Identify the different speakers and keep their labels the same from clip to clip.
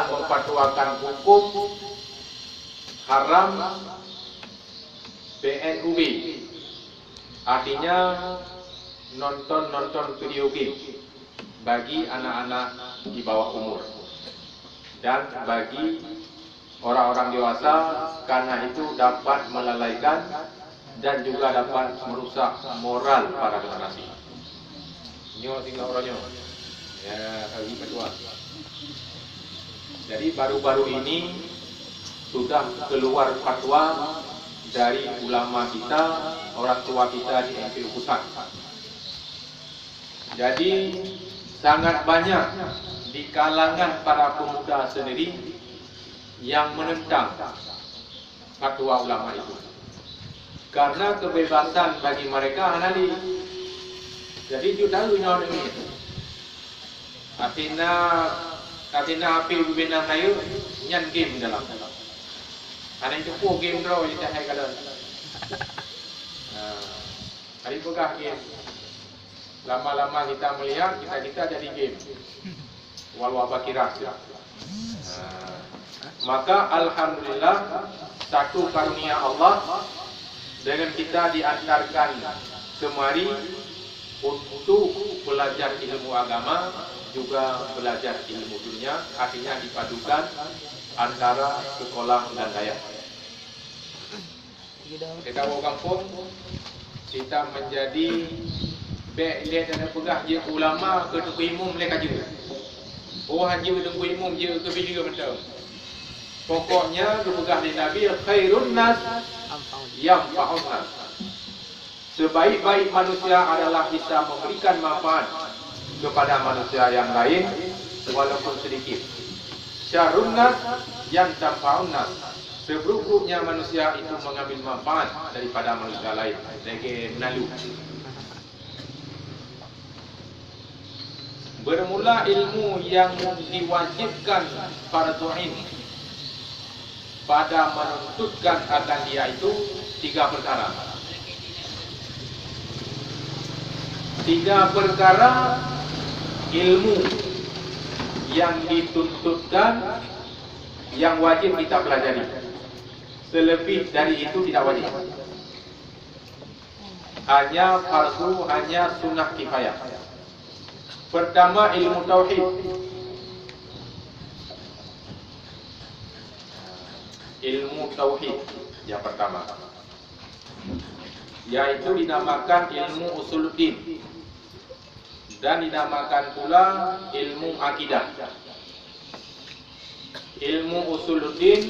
Speaker 1: telah memfatwakan hukum haram PNUB, artinya nonton video game bagi anak-anak di bawah umur dan bagi orang-orang dewasa, karena itu dapat melalaikan dan juga dapat merusak moral para generasi. Nyo tinggal orangnya. Ya, kali kedua. Jadi baru-baru ini sudah keluar fatwa dari ulama kita, orang tua kita di MPU Pusat. Jadi sangat banyak di kalangan para pemuda sendiri yang menentang fatwa ulama itu, karena kebebasan bagi mereka halali. Jadi juga nyon ini. Artinya api bina kayu nyan game dalam. Ada yang cukup game draw yang saya katakan. Hari pegah game. Lama-lama kita melihat kita jadi game. Walau apa kira. Maka alhamdulillah satu karunia Allah dengan kita diantarkan kemari untuk belajar ilmu agama juga belajar ilmu dunia, artinya dipadukan antara sekolah dan daya. Kita bawa kampung, kita menjadi lihat dan pegah je ulama ke tengku imum mereka juga. Oh haji ke tengku imum je ke video betul. Pokoknya kepegah di Nabi khairun nas yanfa'un nas. Sebaik-baik manusia adalah bisa memberikan manfaat kepada manusia yang lain walaupun sedikit. Syarrun nas yanfa'un nas. Seburuk-buruknya manusia itu mengambil manfaat daripada manusia lain. Lagi menalu. Bermula ilmu yang diwajibkan fardu ain pada menuntutkan akan dia itu tiga perkara. Tiga perkara ilmu yang dituntutkan yang wajib kita pelajari. Selebih dari itu tidak wajib. Hanya fardu, hanya sunnah kifayah. Pertama ilmu tauhid. Ilmu tauhid yang pertama, yaitu dinamakan ilmu usuluddin dan dinamakan pula ilmu akidah. Ilmu usuluddin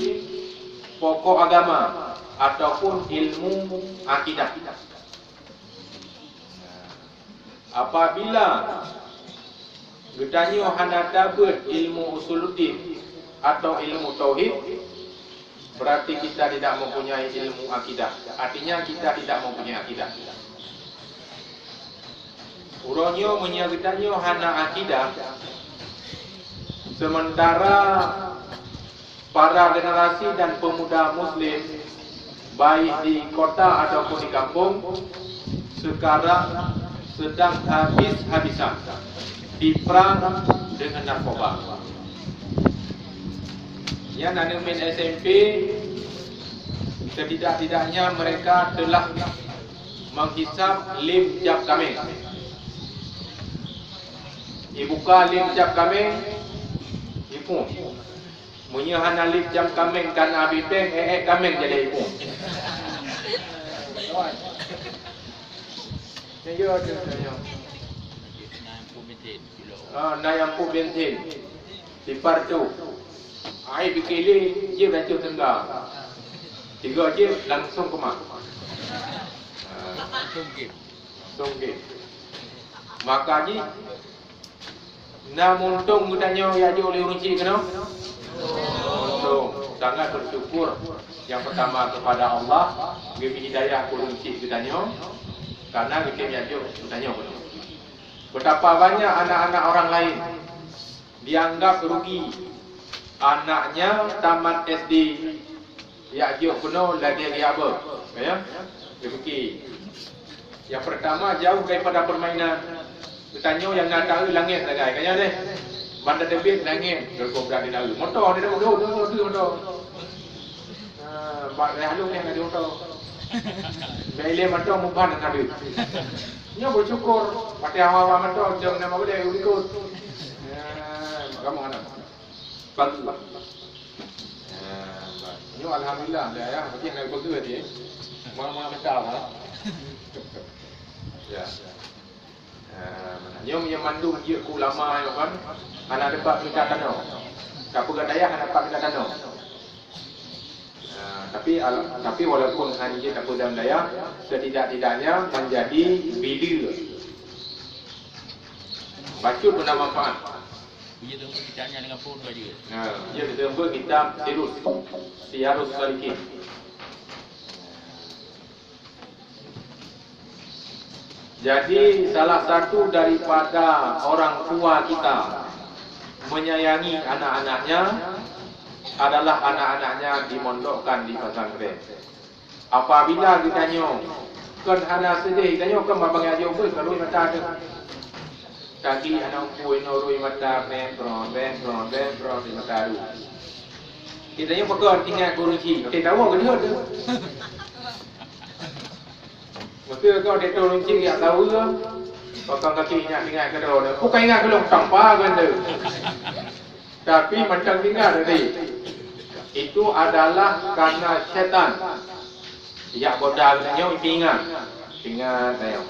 Speaker 1: pokok agama ataupun ilmu akidah. Apabila bertanya hendak dapat ilmu usuluddin atau ilmu tauhid, berarti kita tidak mempunyai ilmu akidah. Artinya kita tidak mempunyai akidah. Uronyo menyagitanyo hana akidah, sementara para generasi dan pemuda muslim baik di kota ataupun di kampung sekarang sedang habis-habisan diperang dengan narkoba. Yang nanemin SMP, setidak-tidaknya mereka telah menghisap lim jab kameng. Dibuka lim jab kameng, ipung. Menyahana lim jab kameng kan abi peng, kameng jadi ipung. Nyo ada. Nayampu bentin di partu. Ai bikili je baca tengah. Tiga je langsung ke mak. Songgit. Maka ji namun tung gudanya ya je oleh runci kena. Untung sangat bersyukur yang pertama kepada Allah beri hidayah ke runci gudanya karena kita ya je gudanya. Betapa banyak anak-anak orang lain dianggap rugi. Anaknya tamat SD, ya jauh penuh lagi dia apa? Ya, dia fikir. Yang pertama jauh daripada permainan. Bertanya yang nak tahu langit lagi, kayaknya deh. Bandar debit nangis, kalau berada di dalam motor dia dah motor. Bak lalu ni ada motor. Beli motor muban nak ada. Nya bersyukur, pakai awal motor jangan nama boleh ikut. Kamu anak. Bagus. Ini alhamdulillah dah ya, bagi nak bagus dia. Mana macam lah. Ya. Nyom yang mandu dia ku lama ya kan. Anak dapat minta tanah. Kapu gadaya anak dapat minta tanah. Tapi walaupun hanya kapu dalam daya, setidak-tidaknya menjadi bila. Bacut guna manfaat.
Speaker 2: Dia tunggu kitabnya dengan pun juga.
Speaker 1: Dia tunggu kitab Siyarus Salikin. Jadi salah satu daripada orang tua kita menyayangi anak-anaknya adalah anak-anaknya dimondokkan di pesantren. Apabila ditanya, kan anak sedih, ditanya kan babang aja pun kalau mata ada. Kaki anak kuih norui mata bentron di mata aru. Kita yang pegang tinggal kurunci, kita tahu kan dia. Maka kau dia tolong cik yang tahu ke? Bakang kaki ingat ke dia. Bukan ingat belum tanpa kan dia. Tapi macam ingat tadi. Itu adalah karena syaitan. Ya bodoh katanya ingat saya.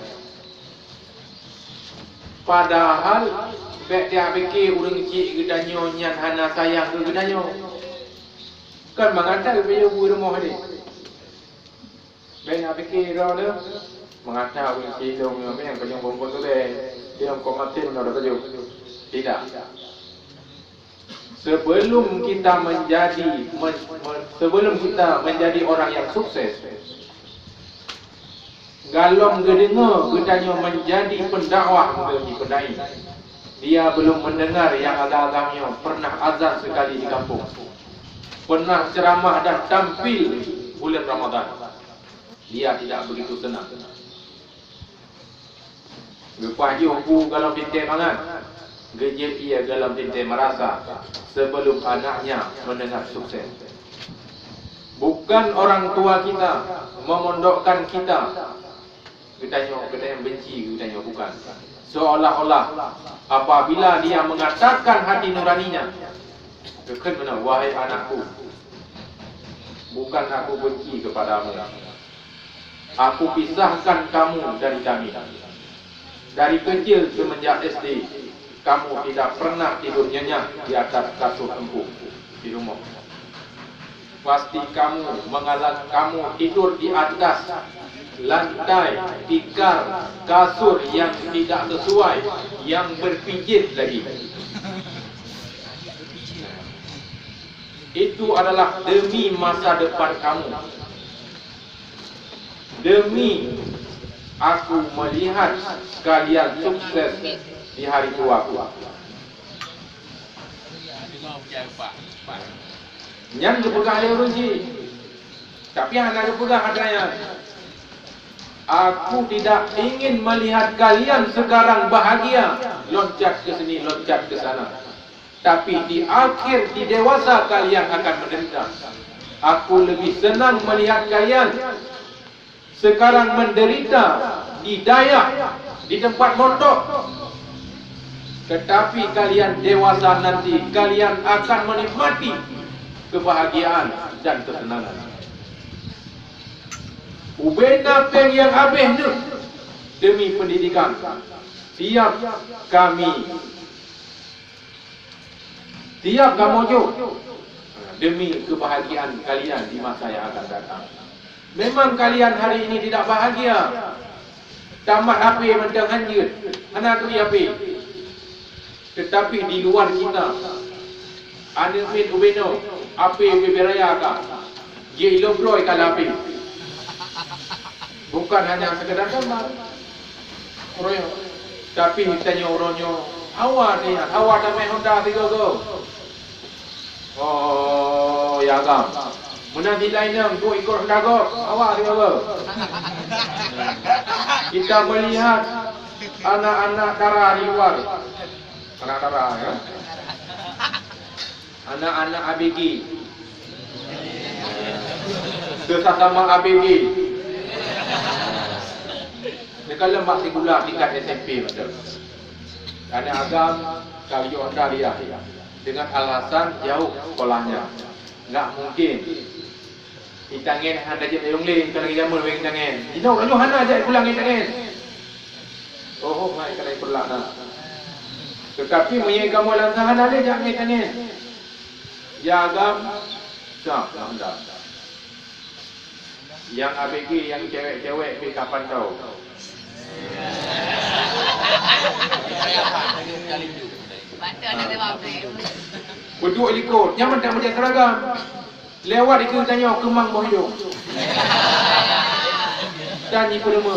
Speaker 1: Padahal baik dia fikir urang cik gedanyo nyan hana sayang ke gedanyo. Kan mengata dia buat rumah dia. Baik nak fikir dia mengata urang cik dong yang kanyang bombon tu dia komatin dah tajuk. Tidak. Sebelum kita menjadi orang yang sukses, galom gedengar gedanya menjadi pendakwah menjadi pendai. Dia belum mendengar yang agak-agaknya pernah azan sekali di kampung. Pernah ceramah dan tampil bulan Ramadan. Dia tidak begitu senang. Lepas dia hukum galom pintai mangan. Gejil ia dalam pintai merasa sebelum anaknya mendengar sukses. Bukan orang tua kita memondokkan kita. Kita yang benci, kita bukan. Seolah-olah apabila dia mengatakan hati nuraninya, dekat benar, wahai anakku, bukan aku benci kepadamu. Aku pisahkan kamu dari kami. Dari kecil semenjak SD, kamu tidak pernah tidur nyenyak di atas kasur empuk di rumah. Pasti kamu tidur di atas lantai, tikar, kasur yang tidak sesuai, yang berpijit lagi. Itu adalah demi masa depan kamu. Demi aku melihat kalian sukses di hari tuaku. Yang dipegang dia runci. Tapi yang nak dipegang adanya. Aku tidak ingin melihat kalian sekarang bahagia, loncat ke sini, loncat ke sana. Tapi di akhir, di dewasa kalian akan menderita. Aku lebih senang melihat kalian sekarang menderita di Dayak, di tempat mondok. Tetapi kalian dewasa nanti, kalian akan menikmati kebahagiaan dan kesenangan. Ubena peng yang habis tu demi pendidikan. Tiap kamu demi kebahagiaan kalian di masa yang akan datang. Memang kalian hari ini tidak bahagia. Tamat apa mentang hanjir, anak tu apa? Tetapi di luar kita, ada min ubeno, apa beberaya ka, dia ilobroi kalapi. Bukan hanya sekedar gambar, royo. Tapi tanya orangnya, awak ni, awak dah main Honda 3 go. Oh, ya gam. Mana nilai nang tu ikut Honda go, awak 3 go. Kita melihat anak-anak darah di luar. Anak darah ya. anak-anak ABG. Sesama ABG. Kalau mak segula tingkat SMP betul. Anak agam kayu anda dia dengan alasan jauh sekolahnya. Enggak mungkin. Itangin handa je layung ling kalau kita mul weng tangen. Dino lalu hana aja pulang itangin. Oh, mai kalau pulang nah. Tetapi menye kamu langkah hana le jak itangin. Ya agam sah anda. Yang ABG yang cewek-cewek pi kapan tahu? Berdua ikut, nyaman tak macam seragam. Lewat ikut tanya kemang bawah hidung. Dan ikut lama.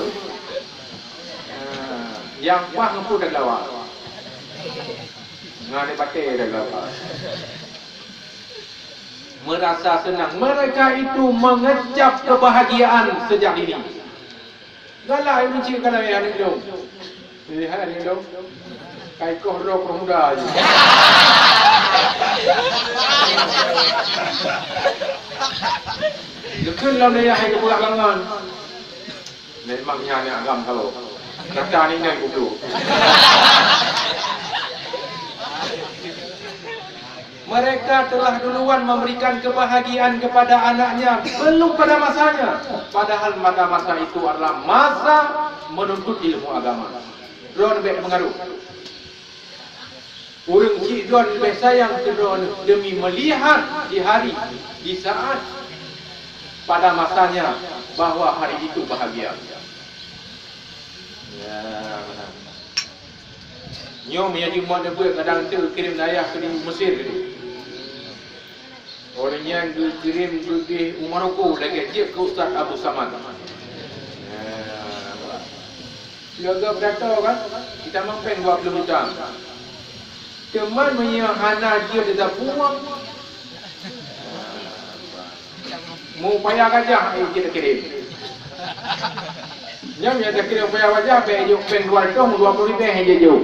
Speaker 1: Yang pah ngepun dah lawak. Ngani pakai dah lawak. Merasa senang. Mereka itu mengecap kebahagiaan sejak ini. Galak yang mencik kalau yang ada hidung. Lihat ni hidung. Kai koh roh muda je. Lekun lah dia yang pulak langan. Memangnya ni agam kalau. Kata ni nak kudu. Mereka telah duluan memberikan kebahagiaan kepada anaknya belum pada masanya. Padahal pada masa itu adalah masa menuntut ilmu agama. Ron baik pengaruh. Orang cik Ron baik sayang ke Ron demi melihat di saat pada masanya bahawa hari itu bahagia. Ya, benar. Nyom yang jumpa dia kadang tu kirim dayah ke Mesir ke. Orang yang dikirim pergi Maroko lagi dia ke Ustaz Abu Samad. Siaga berata kan? Kita mampeng 20 juta. Teman punya hana dia dah buang. Mau payah gajah dia kirim. Nyam yang dah kirim payah wajah baik pen 200 20 ribu aja jauh.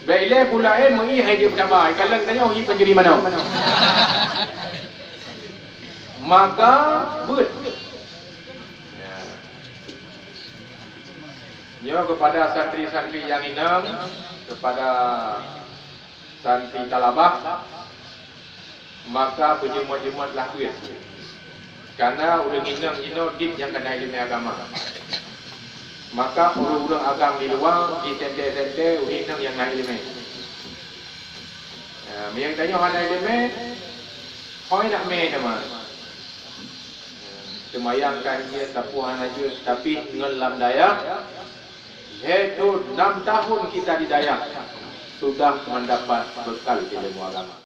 Speaker 1: Baiklah pula mengi aja pertama. Kalau tanya pergi penjuri mana? Maka ya kepada santri-santri yang enam, kepada santri talabah, maka berjemaat-jemaatlah kuis. Karena udah nginang din yang kena ilmu agama. Maka urang-urang agam di luar, di tente-tente uhinang yang nak ilmu. Yang tanya hal ilmu, kau nak main teman. Semayangkan dia tapuhan aja, tapi ngelam daya. Itu 6 tahun kita di daya sudah mendapat bekal ilmu agama.